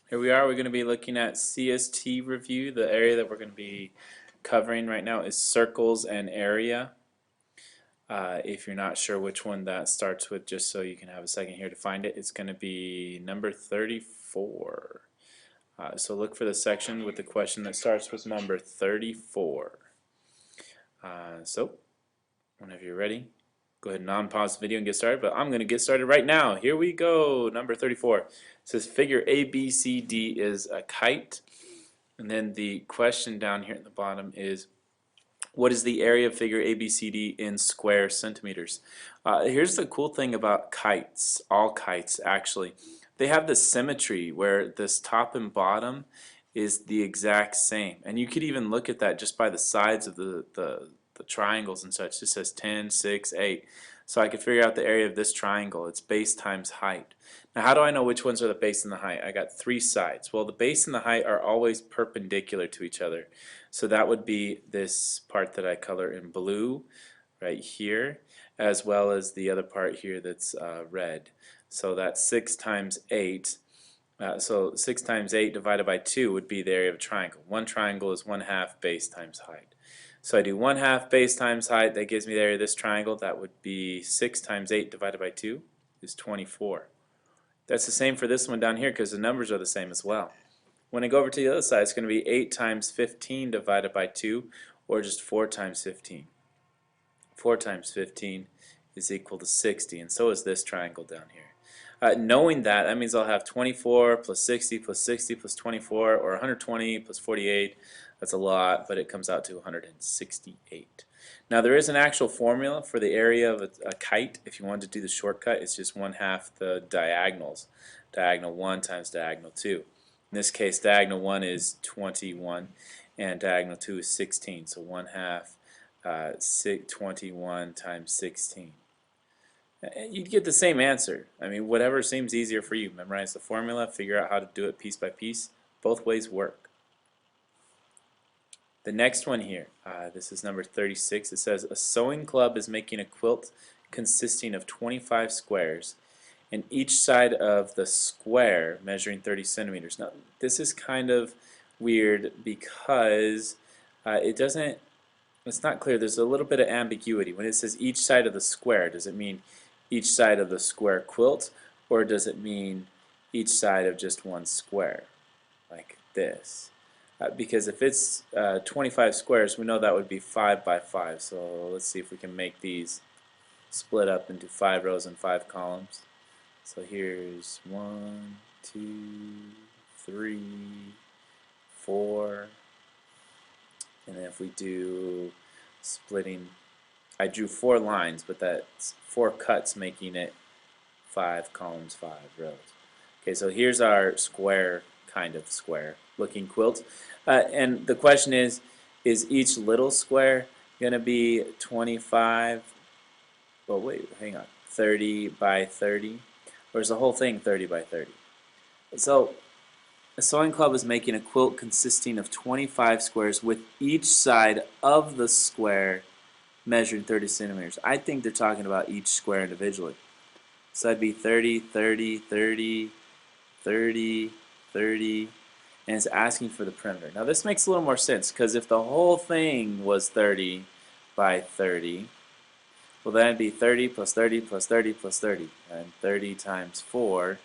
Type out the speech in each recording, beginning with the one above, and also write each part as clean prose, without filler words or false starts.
Here we are. We're going to be looking at CST review. The area that we're going to be covering right now is circles and area. If you're not sure which one that starts with, just so you can have a second here to find it, it's going to be number 34. So look for the section with the question that starts with number 34. So whenever you're ready, go ahead and unpause the video and get started, but I'm going to get started right now. Here we go. Number 34. It says figure ABCD is a kite. And then the question down here at the bottom is, what is the area of figure ABCD in square centimeters? Here's the cool thing about kites, all kites actually. They have this symmetry where this top and bottom is the exact same. And you could even look at that just by the sides of the triangles and such. It says 10, 6, 8. So I could figure out the area of this triangle. It's base times height. Now how do I know which ones are the base and the height? I got three sides. Well, the base and the height are always perpendicular to each other. So that would be this part that I color in blue right here, as well as the other part here that's red. So that's 6 times 8. So 6 times 8 divided by 2 would be the area of a triangle. One triangle is 1/2 base times height. So I do 1/2 base times height, that gives me the area of this triangle. That would be 6 times 8 divided by 2 is 24. That's the same for this one down here because the numbers are the same as well. When I go over to the other side, it's going to be 8 times 15 divided by 2, or just 4 times 15. 4 times 15 is equal to 60, and so is this triangle down here. Knowing that, that means I'll have 24 plus 60 plus 60 plus 24, or 120 plus 48. That's a lot, but it comes out to 168. Now there is an actual formula for the area of a kite. If you wanted to do the shortcut, it's just 1/2 the diagonals. Diagonal 1 times diagonal 2. In this case, diagonal 1 is 21 and diagonal 2 is 16. So 1/2 21 times 16. You'd get the same answer. I mean, whatever seems easier for you. Memorize the formula, figure out how to do it piece by piece. Both ways work. The next one here, this is number 36. It says a sewing club is making a quilt consisting of 25 squares, and each side of the square measuring 30 centimeters. Now, this is kind of weird because it's not clear. There's a little bit of ambiguity. When it says each side of the square, does it mean each side of the square quilt, or does it mean each side of just one square, like this? Because if it's 25 squares, we know that would be 5 by 5. So let's see if we can make these split up into 5 rows and 5 columns. So here's 1, 2, 3, 4, and then if we do splitting, I drew 4 lines, but that's 4 cuts making it 5 columns, 5 rows. Okay, so here's our square, kind of square looking quilt. And the question is each little square going to be 25, well wait, hang on, 30 by 30? Or is the whole thing 30 by 30? So a sewing club is making a quilt consisting of 25 squares with each side of the square measured 30 centimeters. I think they're talking about each square individually. So that'd be 30, 30, 30, 30, 30, and it's asking for the perimeter. Now this makes a little more sense because if the whole thing was 30 by 30, well then it'd be 30 plus 30 plus 30 plus 30, and 30 times 4,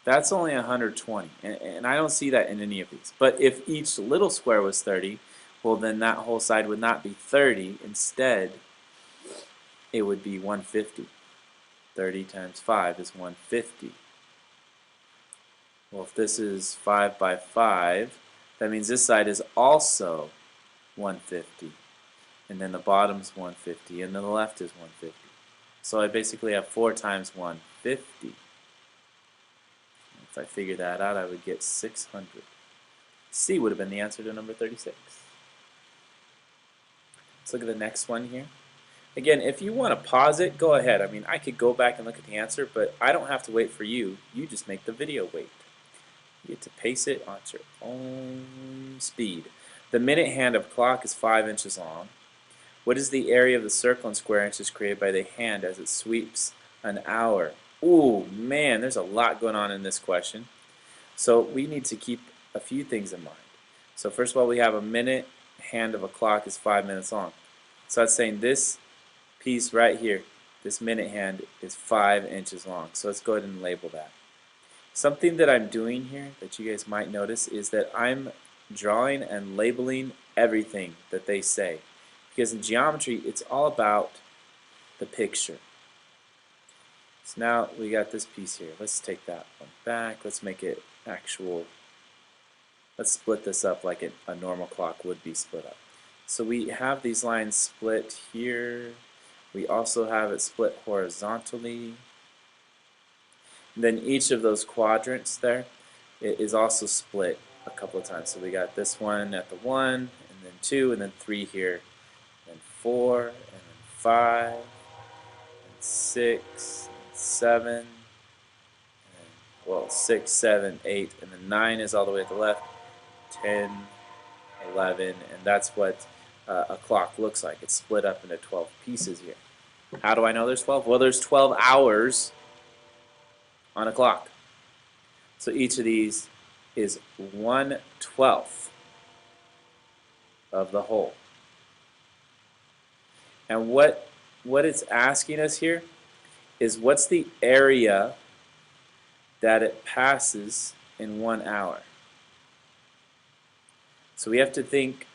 that's only 120, and I don't see that in any of these. But if each little square was 30, well then that whole side would not be 30. Instead, it would be 150. 30 times 5 is 150. Well, if this is 5 by 5, that means this side is also 150. And then the bottom's 150, and then the left is 150. So I basically have 4 times 150. If I figure that out, I would get 600. C would have been the answer to number 36. Let's look at the next one here. Again, if you want to pause it, go ahead. I mean, I could go back and look at the answer, but I don't have to wait for you. You just make the video wait. You get to pace it on your own speed. The minute hand of a clock is 5 inches long. What is the area of the circle in square inches created by the hand as it sweeps an hour? Ooh, man, there's a lot going on in this question. So we need to keep a few things in mind. So first of all, we have a minute hand of a clock is 5 minutes long. So that's saying this piece right here, this minute hand, is 5 inches long. So let's go ahead and label that. Something that I'm doing here that you guys might notice is that I'm drawing and labeling everything that they say. Because in geometry, it's all about the picture. So now we got this piece here. Let's take that one back. Let's make it actual. Let's split this up like a normal clock would be split up. So we have these lines split here. We also have it split horizontally. Then each of those quadrants there is also split a couple of times. So we got this one at the 1, and then 2, and then 3 here, and 4, and then 5, and 6, and 7, and, well, 6, 7, 8, and then 9 is all the way at the left, 10, 11, and that's what a clock looks like. It's split up into 12 pieces here. How do I know there's 12? Well, there's 12 hours on a clock. So each of these is 1/12 of the whole. And what it's asking us here is what's the area that it passes in 1 hour. So we have to think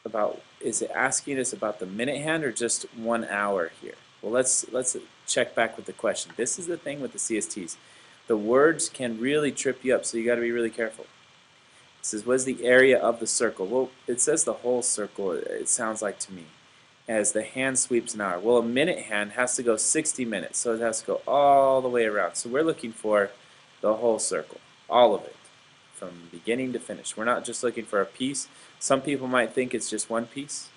about, is it asking us about the minute hand or just 1 hour here? Well, let's check back with the question. This is the thing with the CSTs. The words can really trip you up, so you got to be really careful. It says, what is the area of the circle? Well, it says the whole circle, it sounds like to me, as the hand sweeps an hour. Well, a minute hand has to go 60 minutes, so it has to go all the way around. So we're looking for the whole circle, all of it, from beginning to finish. We're not just looking for a piece. Some people might think it's just one piece.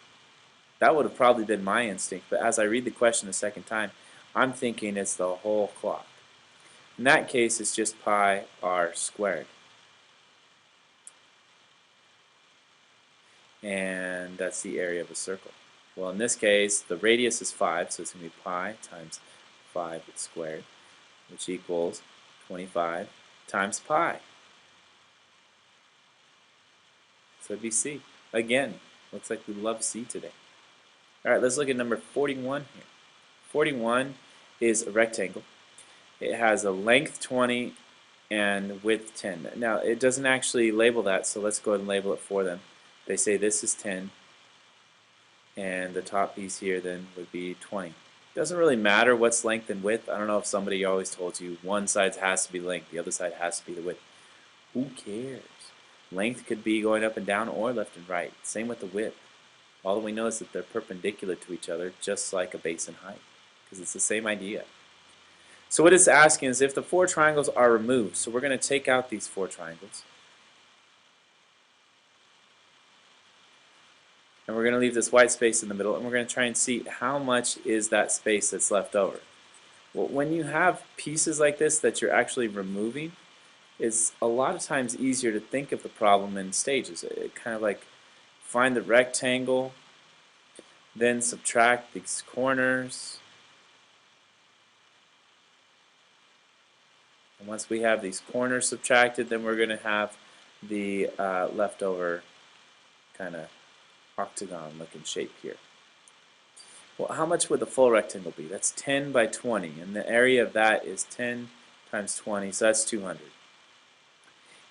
That would have probably been my instinct, but as I read the question a second time, I'm thinking it's the whole clock. In that case, it's just pi r squared. And that's the area of a circle. Well, in this case, the radius is 5, so it's going to be pi times 5 squared, which equals 25 times pi. So it'd be C. Again, looks like we love C today. All right, let's look at number 41 here. 41 is a rectangle. It has a length 20 and width 10. Now, it doesn't actually label that, so let's go ahead and label it for them. They say this is 10, and the top piece here then would be 20. It doesn't really matter what's length and width. I don't know if somebody always told you one side has to be length, the other side has to be the width. Who cares? Length could be going up and down or left and right. Same with the width. All that we know is that they're perpendicular to each other, just like a base and height, because it's the same idea. So what it's asking is if the 4 triangles are removed. So we're going to take out these 4 triangles. And we're going to leave this white space in the middle, and we're going to try and see how much is that space that's left over. Well, when you have pieces like this that you're actually removing, it's a lot of times easier to think of the problem in stages. It kind of like find the rectangle, then subtract these corners. And once we have these corners subtracted, then we're going to have the leftover kind of octagon looking shape here. Well, how much would the full rectangle be? That's 10 by 20, and the area of that is 10 times 20, so that's 200.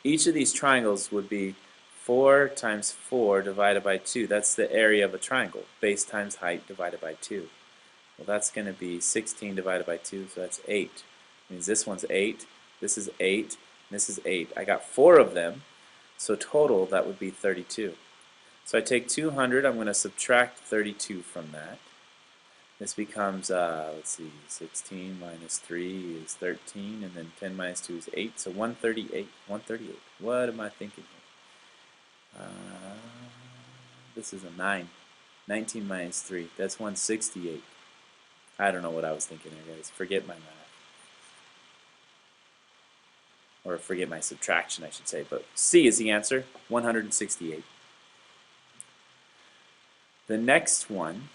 Each of these triangles would be 4 times 4 divided by 2. That's the area of a triangle, base times height divided by 2. Well, that's going to be 16 divided by 2, so that's 8. Means this one's 8, this is 8, and this is 8. I got 4 of them, so total that would be 32. So I take 200, I'm going to subtract 32 from that. This becomes, let's see, 16 minus 3 is 13, and then 10 minus 2 is 8, so 138. 138. What am I thinking here? This is a 9. 19 minus 3, that's 168. I don't know what I was thinking there, guys. Forget my math. Or forget my subtraction, I should say. But C is the answer, 168. The next one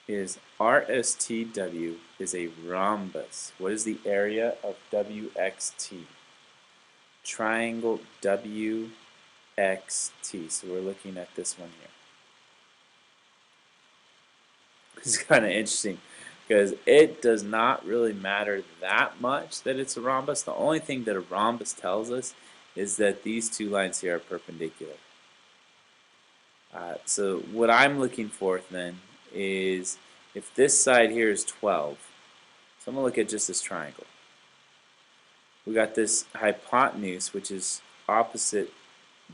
is RSTW is a rhombus. What is the area of WXT? triangle WXT. So we're looking at this one here. It's kind of interesting because it does not really matter that much that it's a rhombus. The only thing that a rhombus tells us is that these two lines here are perpendicular. So what I'm looking for then is if this side here is 12, so I'm going to look at just this triangle. We got this hypotenuse, which is opposite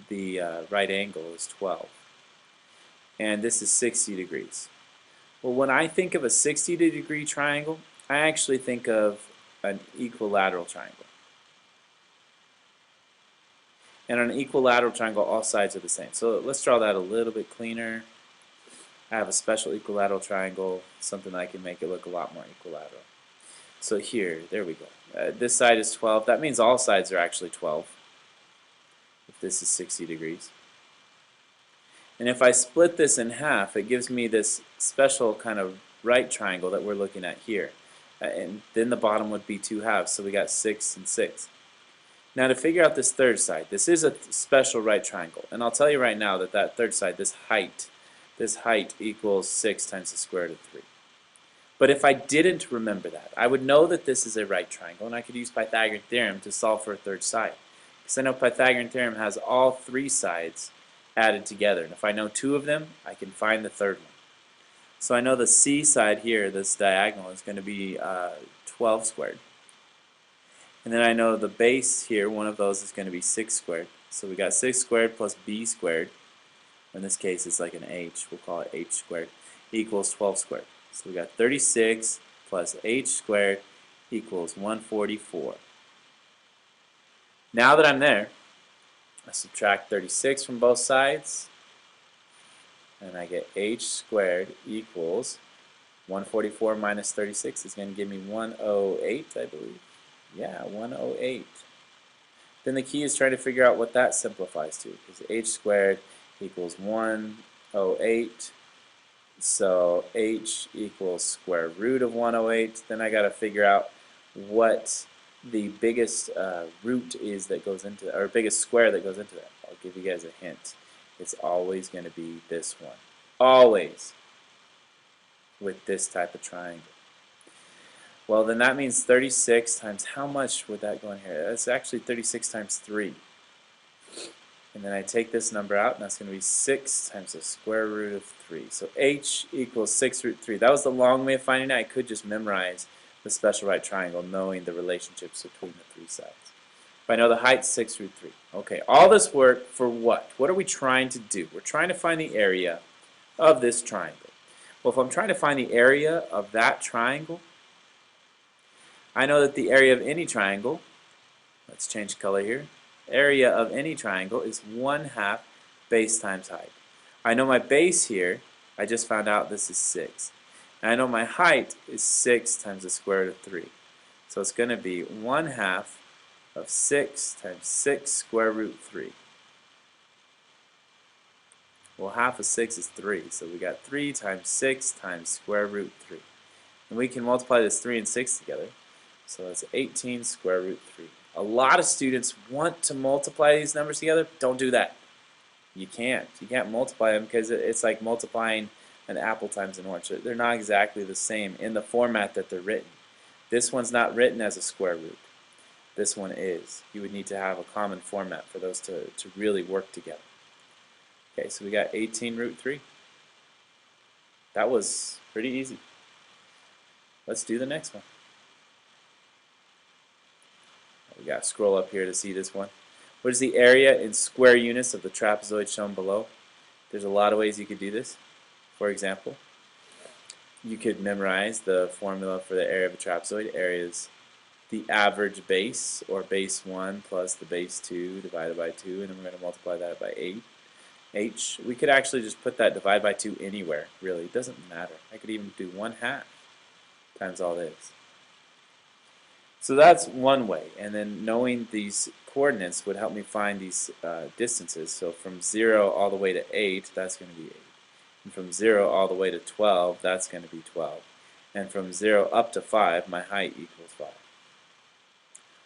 the right angle, is 12. And this is 60 degrees. Well, when I think of a 60-degree triangle, I actually think of an equilateral triangle. And on an equilateral triangle, all sides are the same. So let's draw that a little bit cleaner. I have a special equilateral triangle, something that I can make it look a lot more equilateral. So here, there we go. This side is 12. That means all sides are actually 12, if this is 60 degrees. And if I split this in half, it gives me this special kind of right triangle that we're looking at here. And then the bottom would be 2 halves, so we got 6 and 6. Now to figure out this third side, this is a special right triangle. And I'll tell you right now that that third side, this height equals 6 times the square root of 3. But if I didn't remember that, I would know that this is a right triangle, and I could use Pythagorean theorem to solve for a third side. Because I know Pythagorean theorem has all 3 sides added together. And if I know 2 of them, I can find the third one. So I know the C side here, this diagonal, is going to be 12 squared. And then I know the base here, one of those is going to be 6 squared. So we got 6 squared plus b squared. In this case, it's like an h. We'll call it h squared, equals 12 squared. So we got 36 plus h squared equals 144. Now that I'm there, I subtract 36 from both sides, and I get h squared equals 144 minus 36 is going to give me 108, I believe. Yeah, 108. Then the key is trying to figure out what that simplifies to, because h squared equals 108. So h equals square root of 108. Then I got to figure out what the biggest root is that goes into, or biggest square that goes into that. I'll give you guys a hint. It's always going to be this one. Always. With this type of triangle. Well, then that means 36 times, how much would that go in here? That's actually 36 times 3. And then I take this number out, and that's going to be 6 times the square root of 3. So h equals 6 root 3. That was the long way of finding it. I could just memorize the special right triangle, knowing the relationships between the 3 sides. If I know the height's 6 root 3. Okay, all this work for what? What are we trying to do? We're trying to find the area of this triangle. Well, if I'm trying to find the area of that triangle, I know that the area of any triangle, let's change color here, area of any triangle is 1/2 base times height. I know my base here, I just found out this is 6. And I know my height is 6 times the square root of 3. So it's going to be 1/2 of 6 times 6 square root 3. Well, half of 6 is 3, so we got 3 times 6 times square root 3. And we can multiply this 3 and 6 together. So that's 18 square root 3. A lot of students want to multiply these numbers together. Don't do that. You can't. You can't multiply them because it's like multiplying an apple times an orange. They're not exactly the same in the format that they're written. This one's not written as a square root. This one is. You would need to have a common format for those to really work together. Okay, so we got 18 root 3. That was pretty easy. Let's do the next one. We got to scroll up here to see this one. What is the area in square units of the trapezoid shown below? There's a lot of ways you could do this. For example, you could memorize the formula for the area of a trapezoid. Area is the average base, or base 1 plus the base 2 divided by 2, and then we're going to multiply that by 8. H, we could actually just put that divide by 2 anywhere, really. It doesn't matter. I could even do 1/2 times all this. So that's one way, and then knowing these coordinates would help me find these distances. So from 0 all the way to 8, that's going to be 8. And from 0 all the way to 12, that's going to be 12. And from 0 up to 5, my height equals 5.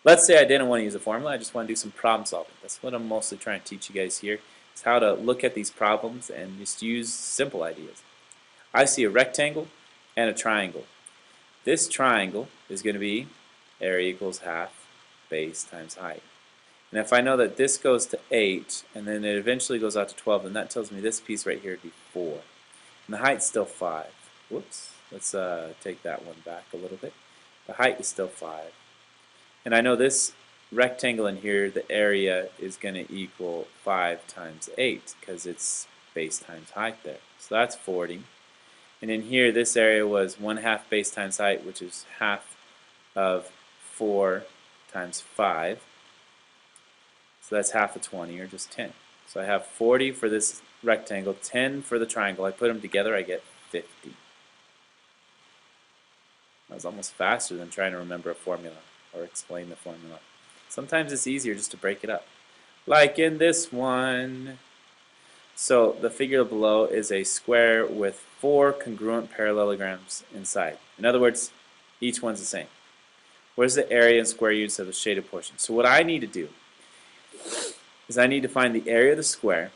Let's say I didn't want to use a formula, I just want to do some problem solving. That's what I'm mostly trying to teach you guys here. It's how to look at these problems and just use simple ideas. I see a rectangle and a triangle. This triangle is going to be area equals half base times height. And if I know that this goes to 8 and then it eventually goes out to 12, then that tells me this piece right here would be 4. And the height's still 5. Whoops. Let's take that one back a little bit. The height is still 5. And I know this rectangle in here, the area is going to equal 5 times 8 because it's base times height there. So that's 40. And in here, this area was 1/2 base times height, which is half of 4 times 5. So that's half of 20, or just 10. So I have 40 for this rectangle, 10 for the triangle. I put them together, I get 50. That was almost faster than trying to remember a formula or explain the formula. Sometimes it's easier just to break it up. Like in this one. So the figure below is a square with 4 congruent parallelograms inside. In other words, each one's the same. Where's the area and square units of the shaded portion? So what I need to do is I need to find the area of the square,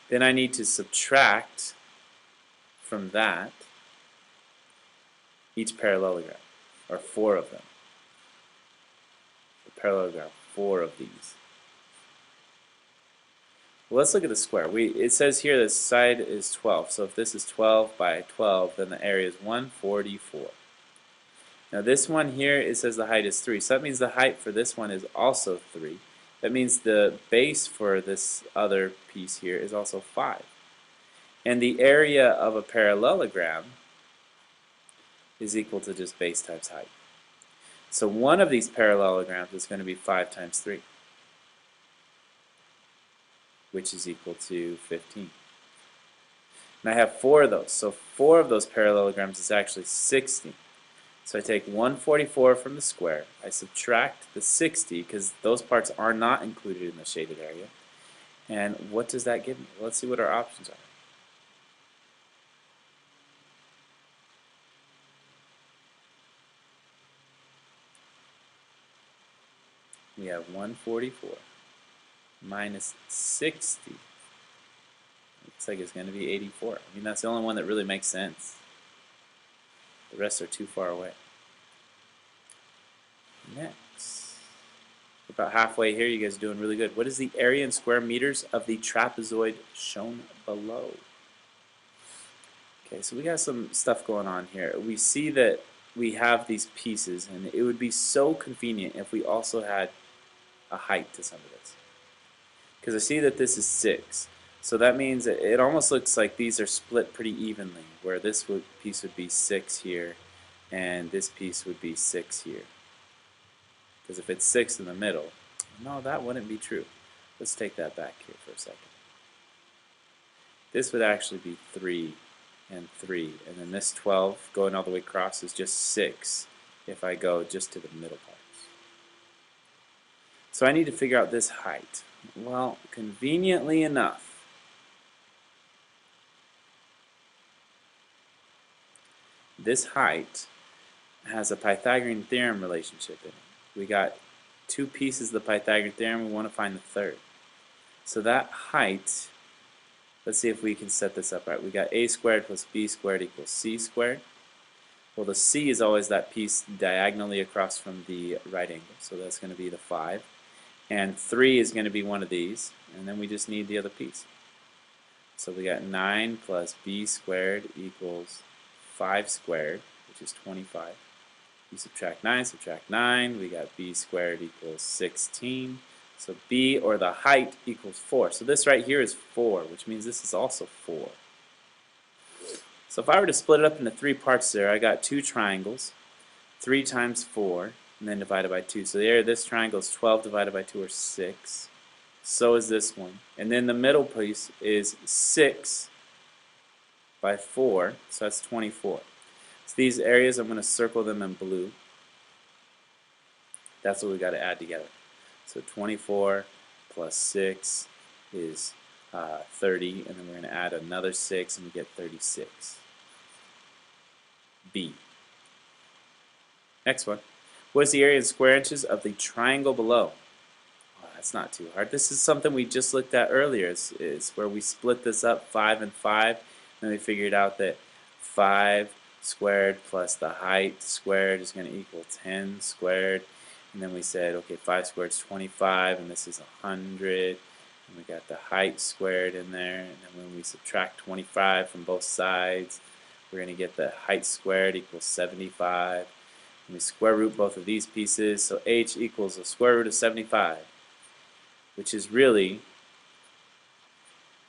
then I need to subtract from that each parallelogram, or 4 of them. The parallelogram, 4 of these. Well, let's look at the square. It says here the side is 12, so if this is 12 by 12, then the area is 144. Now this one here, it says the height is 3, so that means the height for this one is also 3. That means the base for this other piece here is also 5. And the area of a parallelogram is equal to just base times height. So one of these parallelograms is going to be 5 times 3, which is equal to 15. And I have 4 of those, so 4 of those parallelograms is actually 60. So I take 144 from the square, I subtract the 60 because those parts are not included in the shaded area. And what does that give me? Let's see what our options are. We have 144 minus 60. Looks like it's going to be 84. I mean, that's the only one that really makes sense. The rest are too far away. Next. About halfway here, you guys are doing really good. What is the area in square meters of the trapezoid shown below? Okay, so we got some stuff going on here. We see that we have these pieces, and it would be so convenient if we also had a height to some of this. Because I see that this is 6. So that means it almost looks like these are split pretty evenly, where this piece would be 6 here, and this piece would be 6 here. Because if it's 6 in the middle, no, that wouldn't be true. Let's take that back here for a second. This would actually be 3 and 3, and then this 12 going all the way across is just 6 if I go just to the middle parts. So I need to figure out this height. Well, conveniently enough, this height has a Pythagorean theorem relationship in it. We got 2 pieces of the Pythagorean theorem, we want to find the third. So that height, let's see if we can set this up right. We got a squared plus b squared equals c squared. Well, the c is always that piece diagonally across from the right angle, so that's going to be the 5. And 3 is going to be one of these, and then we just need the other piece. So we got 9 plus b squared equals 5 squared, which is 25. You subtract 9, we got b squared equals 16. So b, or the height, equals 4. So this right here is 4, which means this is also 4. So if I were to split it up into 3 parts there, I got 2 triangles, 3 times 4, and then divided by 2. So the area of this triangle is 12 divided by 2, or 6. So is this one. And then the middle piece is 6 by 4, so that's 24. So these areas, I'm going to circle them in blue. That's what we got to add together. So 24 plus 6 is 30, and then we're going to add another 6, and we get 36. B. Next one. What is the area in square inches of the triangle below? Oh, that's not too hard. This is something we just looked at earlier. It's where we split this up 5 and 5. And we figured out that 5 squared plus the height squared is going to equal 10 squared. And then we said, okay, 5 squared is 25, and this is 100. And we got the height squared in there. And then when we subtract 25 from both sides, we're going to get the height squared equals 75. And we square root both of these pieces, so h equals the square root of 75, which is really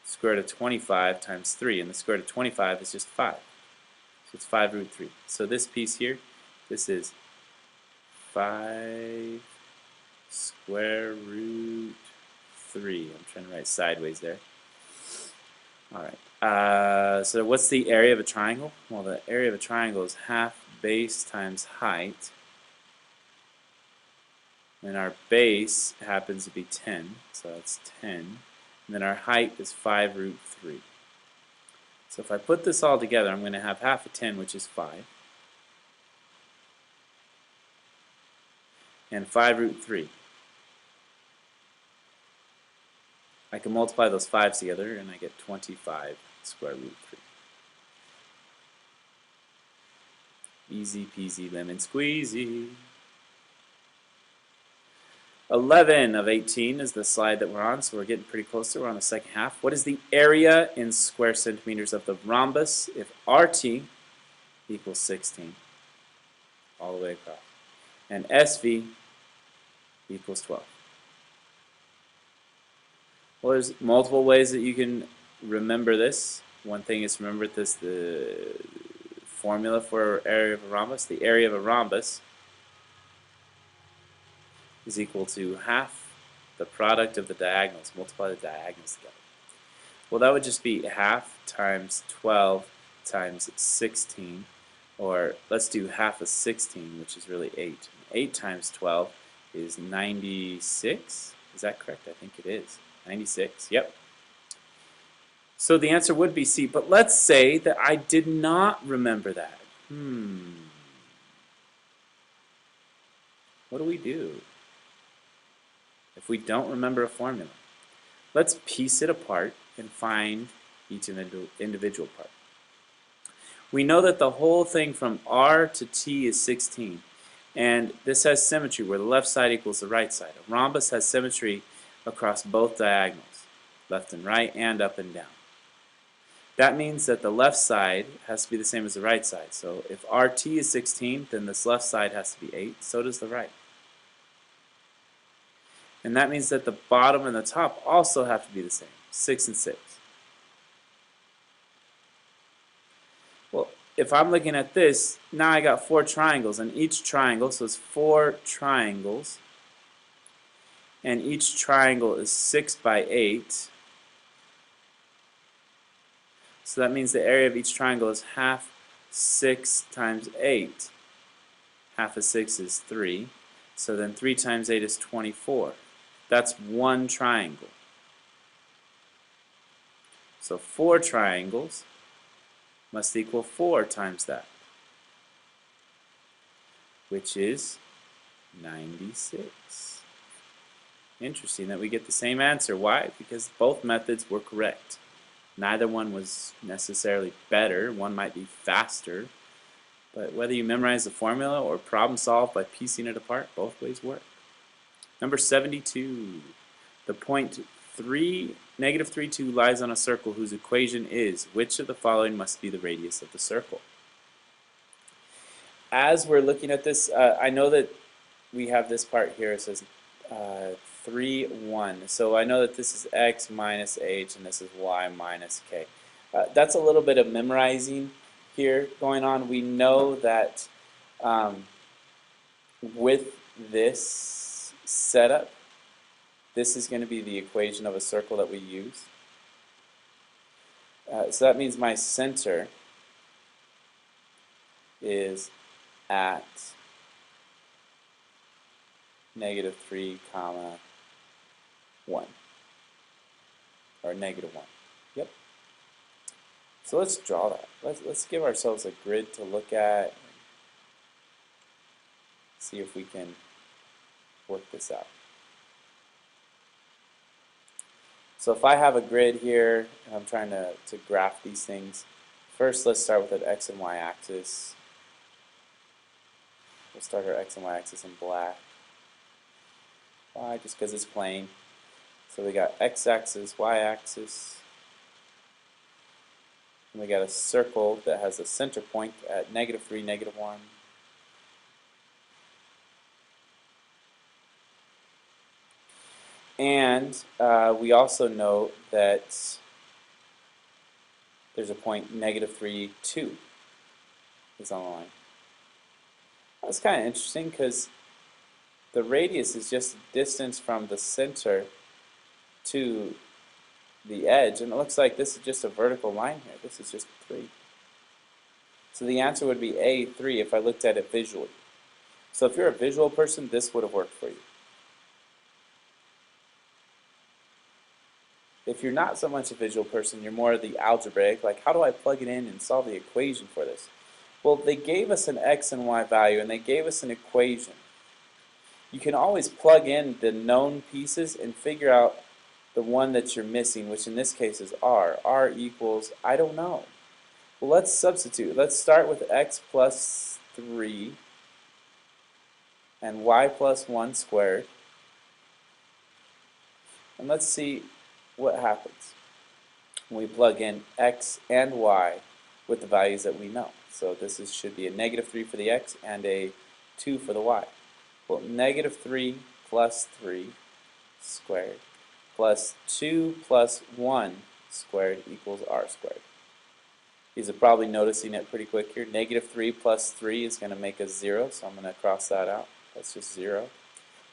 square root of 25 times 3, and the square root of 25 is just 5. So it's 5 root 3. So this piece here, this is 5 square root 3. I'm trying to write sideways there. Alright, so what's the area of a triangle? Well, the area of a triangle is half base times height. And our base happens to be 10, so that's 10. And then our height is 5 root 3. So if I put this all together, I'm going to have half of 10, which is 5. And 5 root 3. I can multiply those 5's together, and I get 25 square root 3. Easy peasy lemon squeezy. 11 of 18 is the slide that we're on, so we're getting pretty close to it. We're on the second half. What is the area in square centimeters of the rhombus if RT equals 16 all the way across, and SV equals 12? Well, there's multiple ways that you can remember this. One thing is, remember this, the formula for area of a rhombus. The area of a rhombus is equal to half the product of the diagonals. Multiply the diagonals together. Well, that would just be half times 12 times 16, or let's do half of 16, which is really 8. 8 times 12 is 96. Is that correct? I think it is. 96, yep. So the answer would be C, but let's say that I did not remember that. What do we do if we don't remember a formula? Let's piece it apart and find each individual part. We know that the whole thing from R to T is 16, and this has symmetry where the left side equals the right side. A rhombus has symmetry across both diagonals, left and right and up and down. That means that the left side has to be the same as the right side. So if RT is 16, then this left side has to be 8, so does the right. And that means that the bottom and the top also have to be the same, 6 and 6. Well, if I'm looking at this, now I got 4 triangles, and each triangle, so it's 4 triangles, and each triangle is 6 by 8. So that means the area of each triangle is half 6 times 8. Half of 6 is 3. So then 3 times 8 is 24. That's one triangle. So 4 triangles must equal 4 times that, which is 96. Interesting that we get the same answer. Why? Because both methods were correct. Neither one was necessarily better. One might be faster. But whether you memorize the formula or problem solve by piecing it apart, both ways work. Number 72. The point negative 3, 2 lies on a circle whose equation is, which of the following must be the radius of the circle? As we're looking at this, I know that we have this part here. It says 3, 1. So I know that this is x minus h and this is y minus k. That's a little bit of memorizing here going on. We know that with this setup, this is going to be the equation of a circle that we use. So that means my center is at negative 3 comma 1, or negative 1. Yep. So let's draw that. Let's give ourselves a grid to look at. see if we can work this out. So if I have a grid here and I'm trying to graph these things, first let's start with an x and y axis. We'll start our x and y axis in black. Why? Just because it's plain. So we got x-axis, y-axis, and we got a circle that has a center point at -3, -1. And we also know that there's a point -3, 2 is on the line. That's kind of interesting because the radius is just distance from the center to the edge, and it looks like this is just a vertical line here. This is just 3. So the answer would be A, 3, if I looked at it visually. So if you're a visual person, this would have worked for you. If you're not so much a visual person, you're more of the algebraic, like how do I plug it in and solve the equation for this? Well, they gave us an x and y value, and they gave us an equation. You can always plug in the known pieces and figure out the one that you're missing, which in this case is r. r equals, I don't know. Well, let's substitute. Let's start with x plus 3 and y plus 1 squared. And let's see what happens when we plug in x and y with the values that we know. So this should be a -3 for the x and a 2 for the y. Well, -3 plus 3 squared plus 2 plus 1 squared equals r squared. These are probably noticing it pretty quick here. -3 plus 3 is going to make us 0, so I'm going to cross that out. That's just 0.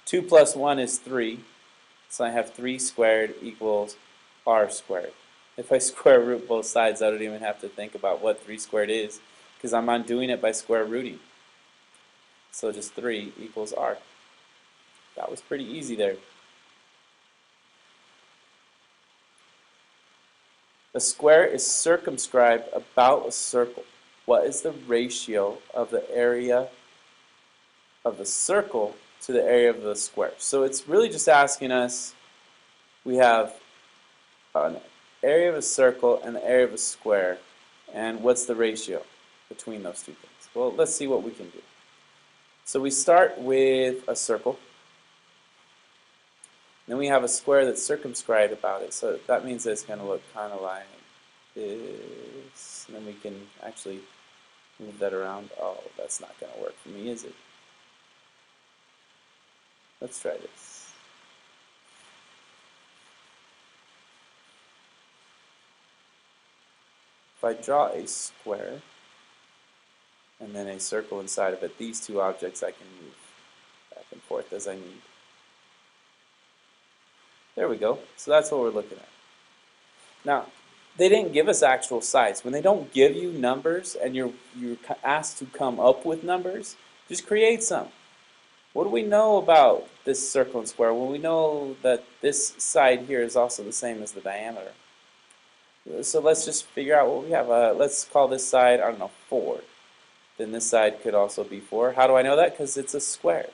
2 plus 1 is 3. So I have 3 squared equals r squared. If I square root both sides, I don't even have to think about what 3 squared is, because I'm not doing it by square rooting. So just 3 equals r. That was pretty easy there. A square is circumscribed about a circle. What is the ratio of the area of the circle to the area of the square? So it's really just asking us, we have an area of a circle and the area of a square, and what's the ratio between those two things? Well, let's see what we can do. So we start with a circle. Then we have a square that's circumscribed about it, so that means that it's going to look kind of like this. And then we can actually move that around. Oh, that's not going to work for me, is it? Let's try this. If I draw a square and then a circle inside of it, these two objects I can move back and forth as I need. There we go. So that's what we're looking at. Now, they didn't give us actual sides. When they don't give you numbers and you're asked to come up with numbers, just create some. What do we know about this circle and square? Well, we know that this side here is also the same as the diameter. So let's just figure out what we have. Let's call this side, I don't know, 4. Then this side could also be 4. How do I know that? Because it's a square.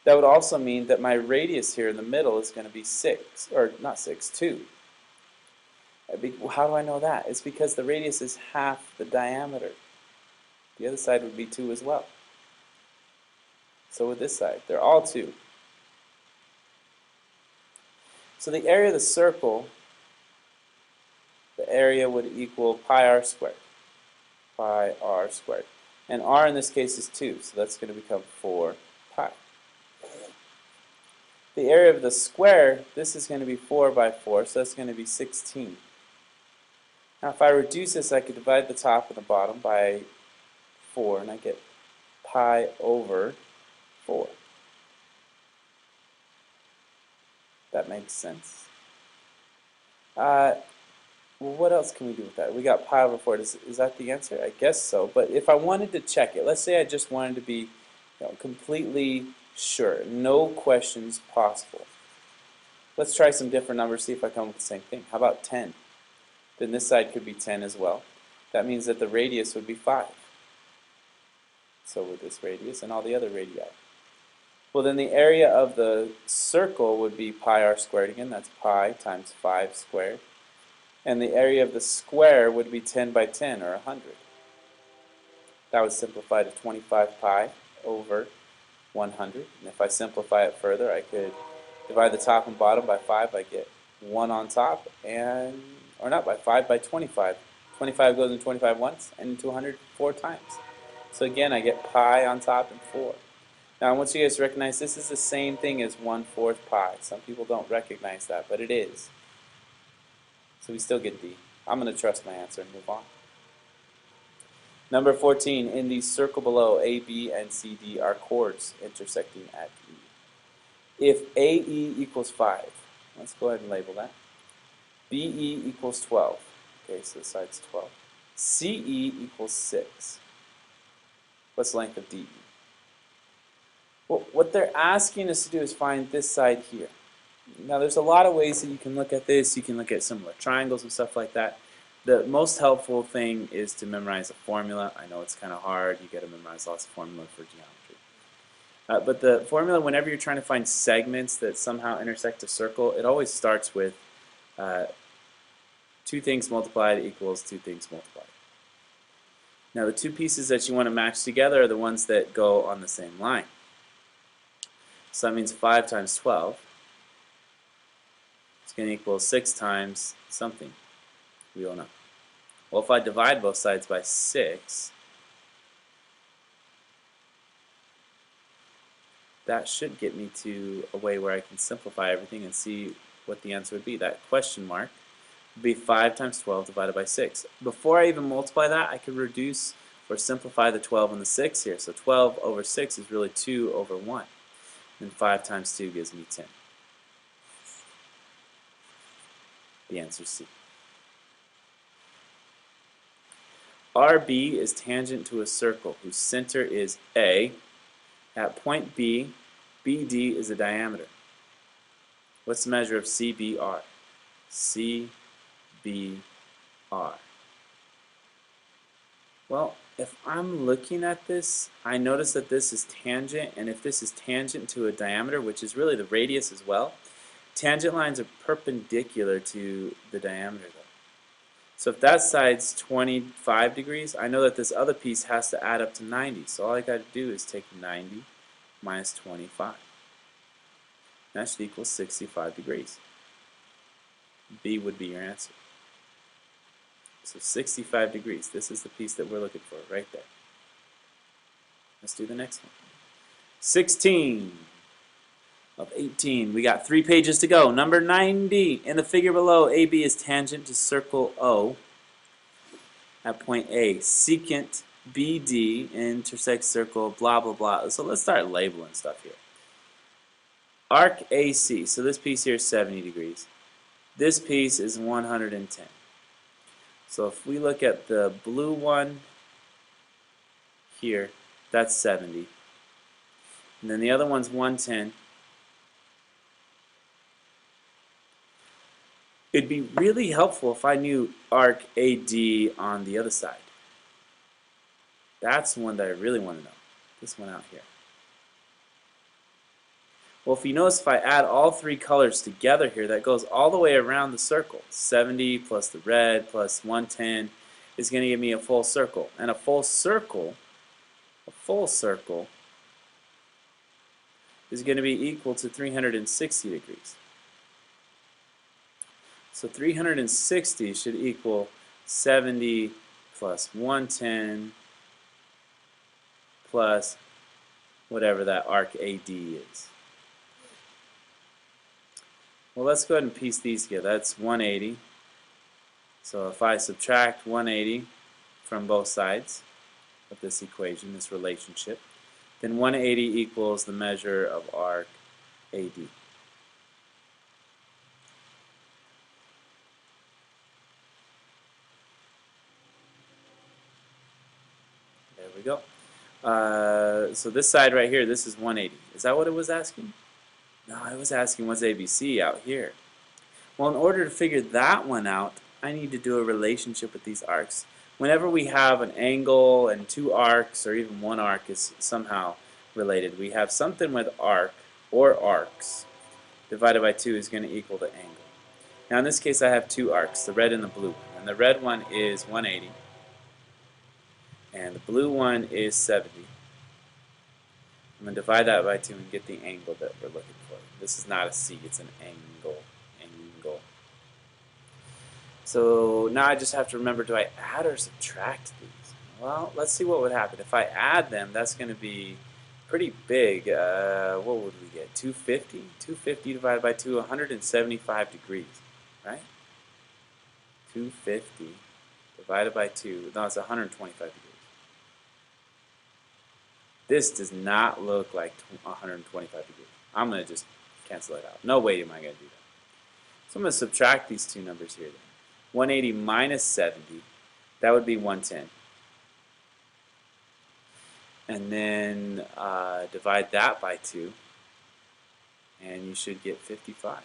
That would also mean that my radius here in the middle is going to be 6, or not 6, 2. How do I know that? It's because the radius is half the diameter. The other side would be 2 as well. So with this side, they're all 2. So the area of the circle, the area would equal pi r squared. Pi r squared. And r in this case is 2, so that's going to become 4 pi. The area of the square, this is going to be 4 by 4, so that's going to be 16. Now if I reduce this, I could divide the top and the bottom by 4, and I get pi over 4. That makes sense. Well, what else can we do with that? We got pi over 4. Is that the answer? I guess so. But if I wanted to check it, let's say I just wanted to be completely sure, no questions possible. Let's try some different numbers, see if I come up with the same thing. How about 10? Then this side could be 10 as well. That means that the radius would be 5. So with this radius and all the other radii. Well, then the area of the circle would be pi r squared again. That's pi times 5 squared. And the area of the square would be 10 by 10, or 100. That would simplify to 25 pi over 100. And if I simplify it further, I could divide the top and bottom by 5. I get 1 on top, and, or not by 5, by 25. 25 goes in 25 once, and into 100 4 times. So again, I get pi on top and 4. Now I want you guys to recognize this is the same thing as 1/4 pi. Some people don't recognize that, but it is. So we still get D. I'm going to trust my answer and move on. Number 14, in the circle below, AB and CD are chords intersecting at E. If AE equals 5, let's go ahead and label that. BE equals 12. Okay, so this side's 12. CE equals 6. What's the length of DE? Well, what they're asking us to do is find this side here. Now, there's a lot of ways that you can look at this. You can look at similar triangles and stuff like that. The most helpful thing is to memorize a formula. I know it's kind of hard. You got to memorize lots of formulas for geometry. But the formula, whenever you're trying to find segments that somehow intersect a circle, it always starts with 2 things multiplied equals 2 things multiplied. Now, the 2 pieces that you want to match together are the ones that go on the same line. So that means 5 times 12 is going to equal 6 times something. We don't know. Well, if I divide both sides by 6, that should get me to a way where I can simplify everything and see what the answer would be. That question mark would be 5 times 12 divided by 6. Before I even multiply that, I could reduce or simplify the 12 and the 6 here. So 12 over 6 is really 2 over 1. And 5 times 2 gives me 10. The answer is C. RB is tangent to a circle whose center is A. At point B, BD is a diameter. What's the measure of CBR? CBR. Well, if I'm looking at this, I notice that this is tangent, and if this is tangent to a diameter, which is really the radius as well, tangent lines are perpendicular to the diameter though. So if that side's 25 degrees, I know that this other piece has to add up to 90. So all I got to do is take 90 minus 25. That should equal 65 degrees. B would be your answer. So 65 degrees. This is the piece that we're looking for right there. Let's do the next one. 16 of 18. We got 3 pages to go. Number 90. In the figure below, AB is tangent to circle O at point A. Secant BD intersects circle blah blah blah. So let's start labeling stuff here. Arc AC. So this piece here is 70 degrees. This piece is 110. So if we look at the blue one here, that's 70. And then the other one's 110. It'd be really helpful if I knew arc AD on the other side. That's the one that I really want to know. This one out here. Well, if you notice, if I add all 3 colors together here, that goes all the way around the circle. 70 plus the red plus 110 is going to give me a full circle. And a full circle is going to be equal to 360 degrees. So 360 should equal 70 plus 110 plus whatever that arc AD is. Well, let's go ahead and piece these together. That's 180. So if I subtract 180 from both sides of this equation, this relationship, then 180 equals the measure of arc AD. There we go. So this side right here, this is 180. Is that what it was asking? No, it was asking what's ABC out here. Well, in order to figure that one out, I need to do a relationship with these arcs. Whenever we have an angle and 2 arcs, or even 1 arc is somehow related. We have something with arc or arcs divided by 2 is going to equal the angle. Now in this case I have two arcs, the red and the blue one. And the red one is 180 and the blue one is 70. I'm going to divide that by 2 and get the angle that we're looking for. This is not a C, it's an angle. Angle. So now I just have to remember, do I add or subtract these? Well, let's see what would happen. If I add them, that's going to be pretty big. What would we get? 250? 250 divided by 2, 175 degrees, right? 250 divided by 2, no, it's 125 degrees. This does not look like 125 degrees. I'm going to just cancel it out. No way am I going to do that. So I'm going to subtract these two numbers here then. 180 minus 70, that would be 110. And then divide that by 2, and you should get 55.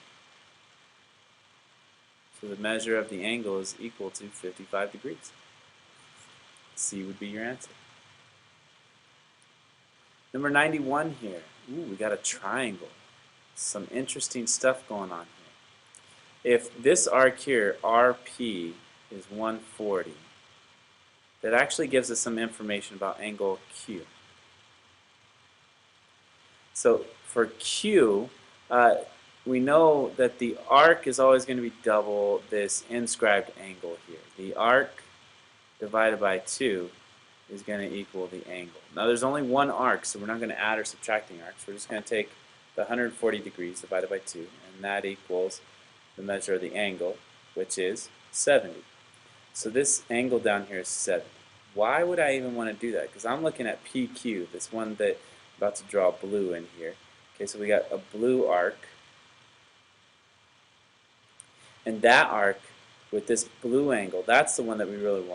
So the measure of the angle is equal to 55 degrees. C would be your answer. Number 91 here. Ooh, we got a triangle. Some interesting stuff going on here. If this arc here, RP, is 140, that actually gives us some information about angle Q. So for Q, we know that the arc is always going to be double this inscribed angle here. The arc divided by 2 is going to equal the angle. Now there's only one arc, so we're not going to add or subtract the arcs. We're just going to take the 140 degrees divided by 2, and that equals the measure of the angle, which is 70. So this angle down here is 70. Why would I even want to do that? Because I'm looking at PQ, this one that I'm about to draw blue in here. Okay, so we got a blue arc, and that arc with this blue angle, that's the one that we really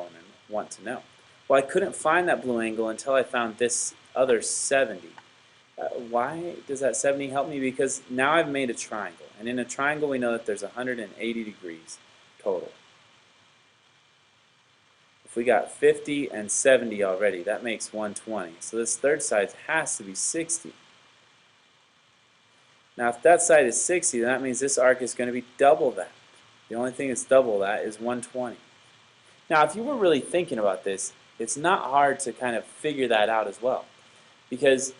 want to know. Well, I couldn't find that blue angle until I found this other 70. Why does that 70 help me? Because now I've made a triangle, and in a triangle we know that there's 180 degrees total. If we got 50 and 70 already, that makes 120. So this third side has to be 60. Now if that side is 60, then that means this arc is going to be double that. The only thing that's double that is 120. Now if you were really thinking about this, it's not hard to kind of figure that out as well. Because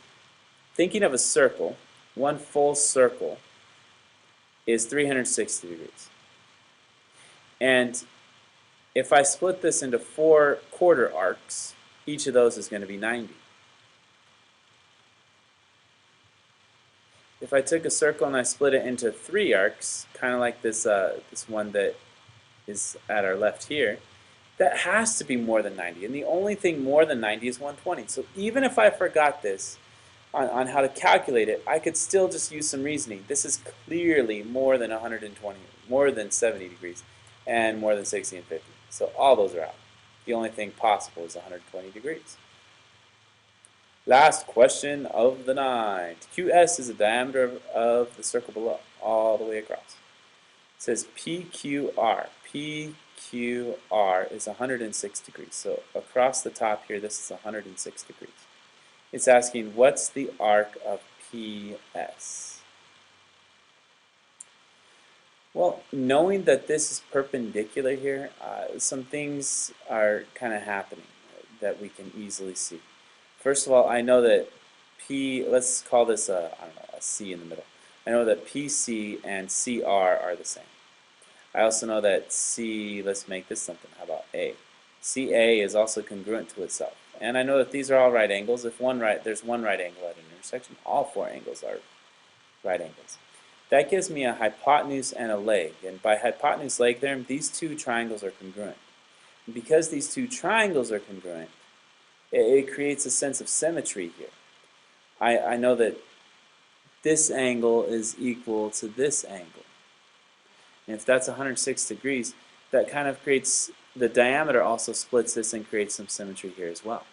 thinking of a circle, one full circle is 360 degrees. And if I split this into 4 quarter arcs, each of those is going to be 90. If I took a circle and I split it into 3 arcs, kind of like this, this one that is at our left here, that has to be more than 90. And the only thing more than 90 is 120. So even if I forgot this on how to calculate it, I could still just use some reasoning. This is clearly more than 120, more than 70 degrees, and more than 60 and 50. So all those are out. The only thing possible is 120 degrees. Last question of the night. QS is the diameter of the circle below, all the way across. It says PQR. PQR is 106 degrees. So across the top here, this is 106 degrees. It's asking, what's the arc of PS? Well, knowing that this is perpendicular here, some things are kind of happening that we can easily see. First of all, I know that let's call this a C in the middle. I know that PC and CR are the same. I also know that let's make this something, how about A? CA is also congruent to itself. And I know that these are all right angles. If there's one right angle at an intersection, all 4 angles are right angles. That gives me a hypotenuse and a leg. And by hypotenuse leg theorem, these 2 triangles are congruent. And because these 2 triangles are congruent, it creates a sense of symmetry here. I know that this angle is equal to this angle. And if that's 106 degrees, that kind of creates, the diameter also splits this and creates some symmetry here as well.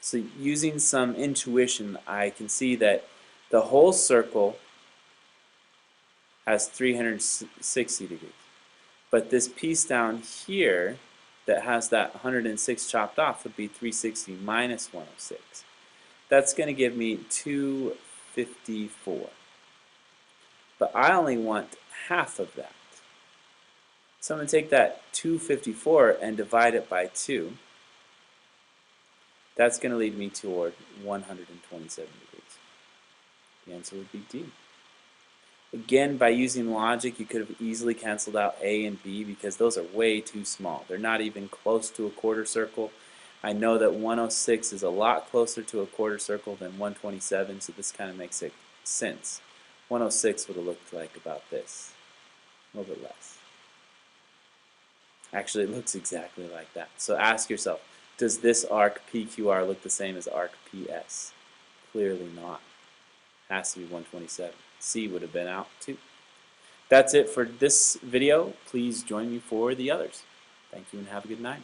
So using some intuition, I can see that the whole circle has 360 degrees. But this piece down here that has that 106 chopped off would be 360 minus 106. That's going to give me 254. But I only want half of that. So I'm going to take that 254 and divide it by 2. That's going to lead me toward 127 degrees. The answer would be D. Again, by using logic, you could have easily canceled out A and B because those are way too small. They're not even close to a quarter circle. I know that 106 is a lot closer to a quarter circle than 127, so this kind of makes sense. 106 would have looked like about this, a little bit less. Actually, it looks exactly like that. So ask yourself, does this arc PQR look the same as arc PS? Clearly not. Has to be 127. C would have been out too. That's it for this video. Please join me for the others. Thank you and have a good night.